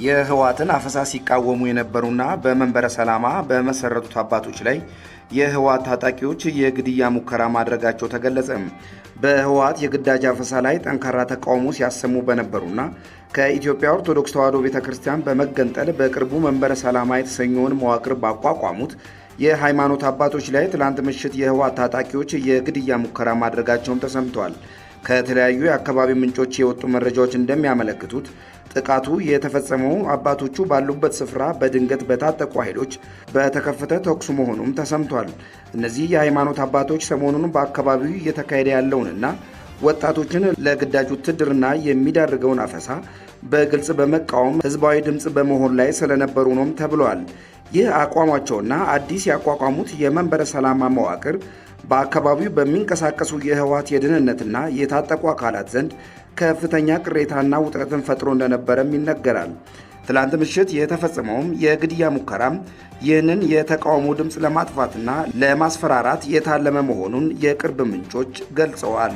የህወሓትን አፈሳ ሲቃወሙ የነበሩና በመንበረ ሰላማ በመሰረቱት አባቶች ላይ የህወሓት ታጣቂዎች የግድያ ሙከራ ማድረጋቸው ተገለጸ። በህወሓት የግዳጅ አፈሳ ላይ ጠንካራ ተቃውሞ ሲያሰሙ በነበሩና ከኢትዮጵያ ኦርቶዶክስ ተዋሕዶ ቤተክርስቲያን በመገንጠል በቅርቡ መንበረ ሰላማ የተሰኘውን መዋቅር ባቋቋሙት የሃይማኖት አባቶች ላይ ትላንት ምሽት የህወሓት ታጣቂዎች የግድያ ሙከራ ማድረጋቸውን ተሰምቷል። ከተለያዩ የአካባቢ ምንጮች የወጡ መረጃዎች እንደሚያመለክቱት ጥቃቱ የተፈጸመው አባቶቹ ባሉበት ስፍራ በድንገት በታጠቁ ኃይሎች በተከፈተ ተኩስ መሆኑም ተሰምቷል። እነዚህ የሃይማኖት አባቶች ሰሞኑን በአካባቢው እየተካሄደ ያለውንና ወጣቶችን ለግዳጅ ውትድርና የሚዳርገውን አፈሳ በግልጽ በመቃወም ህዝባዊ ድምጽ በመሆን ላይ ስለነበሩ ነውም ተብሏል። ይህ አቋማቸውና አዲስ ያቋቋሙት የመንበረ ሰላማ መዋቅር በአካባቢው በሚንቀሳቀሱ የህወሓት የደህንነትና የታጠቁ አካላት ዘንድ ከፍተኛ ቅሬታና ውጥረትን ፈጥሮ እንደነበረም ይነገራል። ትላንት ምሽት የተፈጸመውም የግድያ ሙከራም ይህንን የተቃውሞ ድምፅ ለማጥፋትና ለማስፈራራት የታለመ መሆኑን የቅርብ ምንጮች ገልጸዋል።